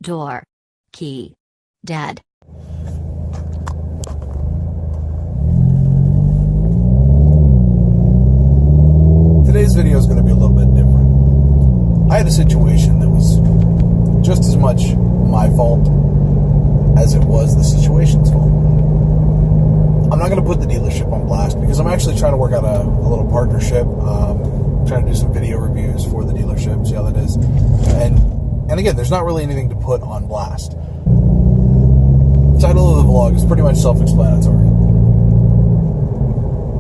Door. Key. Dad. Today's video is going to be a little bit different. I had a situation that was just as much my fault as it was the situation's fault. I'm not going to put the dealership on blast because I'm actually trying to work out a little partnership. Trying to do some video reviews for the dealership, see how that is. And again, there's not really anything to put on blast. The title of the vlog is pretty much self-explanatory.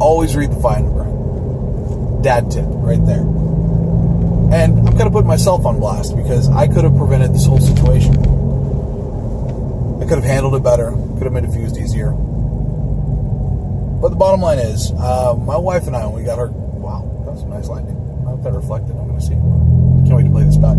Always read the fine print. Dad tip right there. And I'm kind of putting myself on blast because I could have prevented this whole situation. I could have handled it better, could have made it fused easier. But the bottom line is, my wife and I, when we got her, wow, that was a nice lighting. I hope that reflected. I'm going to see. Can't wait to play this back.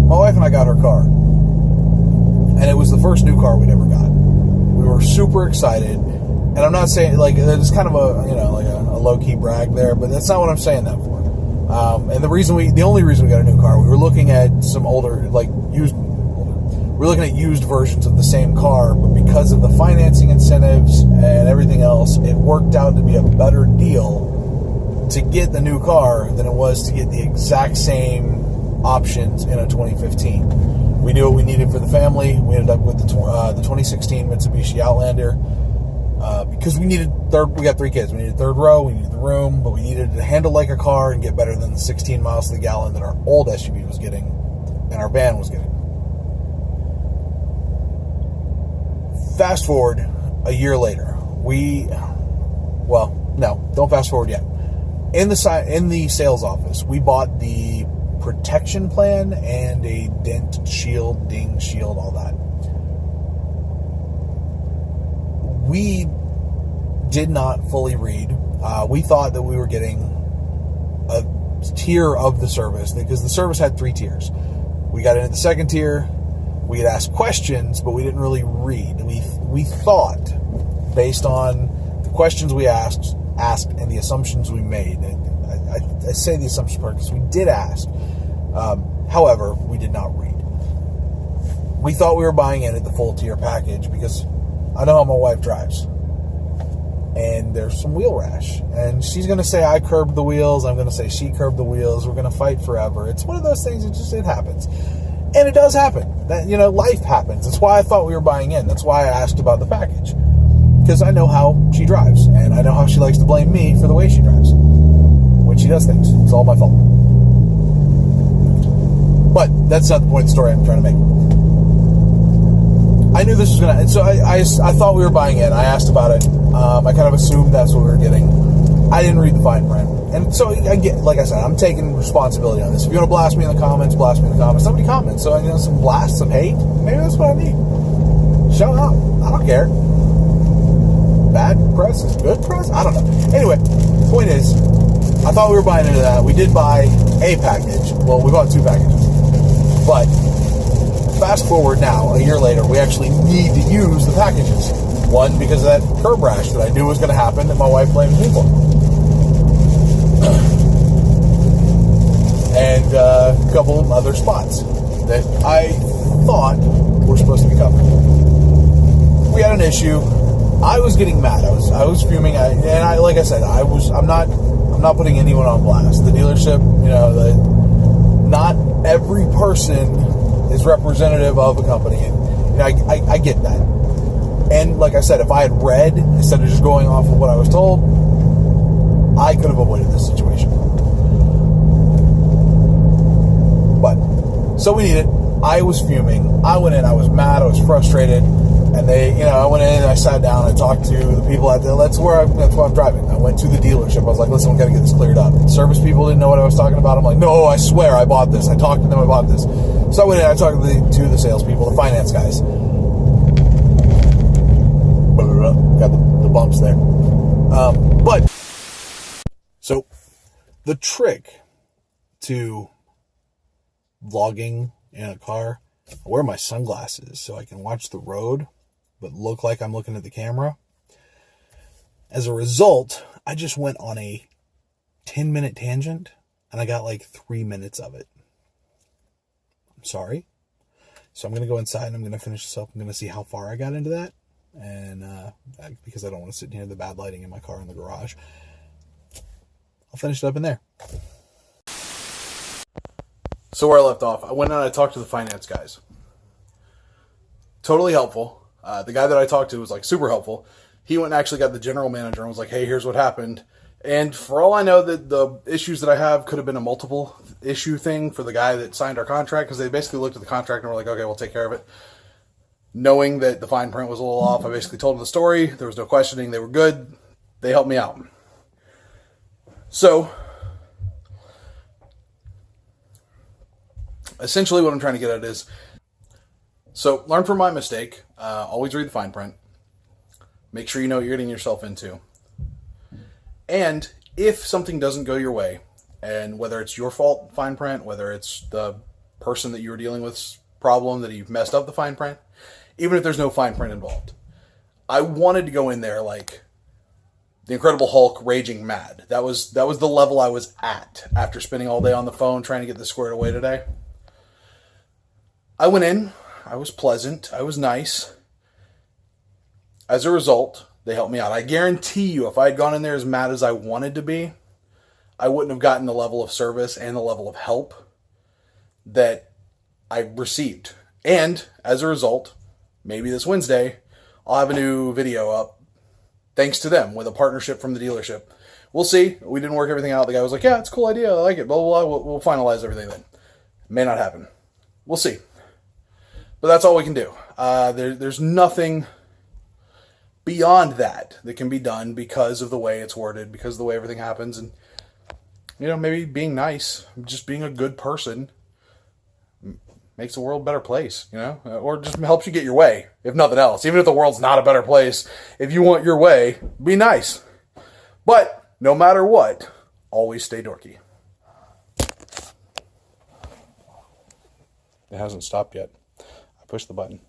My wife and I got her car. And it was the first new car we'd ever got. We were super excited. And I'm not saying, like, it's kind of a, you know, like a low-key brag there, but that's not what I'm saying that for. And the only reason we got a new car, we were looking at some older, like, we're looking at used versions of the same car, but because of the financing incentives and everything else, it worked out to be a better deal to get the new car than it was to get the exact same options in a 2015. We knew what we needed for the family. We ended up with the 2016 Mitsubishi Outlander because we got 3 kids. We needed third row, we needed the room, but we needed to handle like a car and get better than the 16 miles to the gallon that our old SUV was getting and our van was getting. Fast forward a year later, don't fast forward yet. In the sales office, we bought the protection plan and a dent shield, ding shield, all that. We did not fully read. We thought that we were getting a tier of the service because the service had 3 tiers. We got into the second tier. We had asked questions, but we didn't really read. We thought, based on the questions we asked and the assumptions we made. I say the assumptions part because we did ask. However, we did not read. We thought we were buying in at the full tier package because I know how my wife drives. And there's some wheel rash. And she's going to say I curbed the wheels. I'm going to say she curbed the wheels. We're going to fight forever. It's one of those things. It happens. And it does happen. That, life happens. That's why I thought we were buying in. That's why I asked about the package. Because I know how she drives. And I know how she likes to blame me for the way she drives. When she does things. It's all my fault. But that's not the point of the story I'm trying to make. I knew this was going to... So I thought we were buying in. I asked about it. I kind of assumed that's what we were getting. I didn't read the fine print. And so, like I said, I'm taking responsibility on this. If you want to blast me in the comments, blast me in the comments. Somebody comments. So, some blast, some hate. Maybe that's what I need. Shut up. I don't care. Bad press is good press? I don't know. Anyway, point is, I thought we were buying into that. We did buy a package. Well, we bought 2 packages. But fast forward now, a year later, we actually need to use the packages. One, because of that curb rash that I knew was going to happen that my wife blamed me for. And a couple of other spots that I thought were supposed to be covered. We had an issue. I was getting mad. I was fuming. Like I said, I'm not putting anyone on blast. The dealership, not every person is representative of a company. And I get that. And like I said, if I had read instead of just going off of what I was told, I could have avoided this situation. So we need it. I was fuming. I went in. I was mad. I was frustrated. And I went in and I sat down. I talked to the people out there. That's where I'm driving. I went to the dealership. I was like, listen, we got to get this cleared up. The service people didn't know what I was talking about. I'm like, no, I swear I bought this. I talked to them. I bought this. So I went in. I talked to the salespeople, the finance guys. Got the bumps there. So the trick to vlogging in a car, I wear my sunglasses so I can watch the road but look like I'm looking at the camera. As a result, I just went on a 10-minute tangent and I got like 3 minutes of it. I'm sorry. So I'm going to go inside and I'm going to finish this up. I'm going to see how far I got into that. And because I don't want to sit near the bad lighting in my car in the garage, I'll finish it up in there. So where I left off, I went and I talked to the finance guys. Totally helpful. The guy that I talked to was like super helpful. He went and actually got the general manager and was like, hey, here's what happened. And for all I know, that the issues that I have could have been a multiple issue thing for the guy that signed our contract, because they basically looked at the contract and were like, okay, we'll take care of it. Knowing that the fine print was a little off, I basically told them the story. There was no questioning. They were good. They helped me out. So essentially what I'm trying to get at is, so learn from my mistake. Always read the fine print. Make sure you know what you're getting yourself into. And if something doesn't go your way, and whether it's your fault fine print, whether it's the person that you were dealing with's problem that you've messed up the fine print, even if there's no fine print involved, I wanted to go in there like the Incredible Hulk, raging mad. That was the level I was at after spending all day on the phone trying to get this squared away today. I went in. I was pleasant. I was nice. As a result, they helped me out. I guarantee you, if I had gone in there as mad as I wanted to be, I wouldn't have gotten the level of service and the level of help that I received. And as a result, maybe this Wednesday, I'll have a new video up thanks to them with a partnership from the dealership. We'll see. We didn't work everything out. The guy was like, yeah, it's a cool idea. I like it. Blah, blah, blah. We'll finalize everything then. May not happen. We'll see. But that's all we can do. There's nothing beyond that can be done because of the way it's worded, because of the way everything happens. And, maybe being nice, just being a good person makes the world a better place, or just helps you get your way, if nothing else. Even if the world's not a better place, if you want your way, be nice. But no matter what, always stay dorky. It hasn't stopped yet. I pushed the button.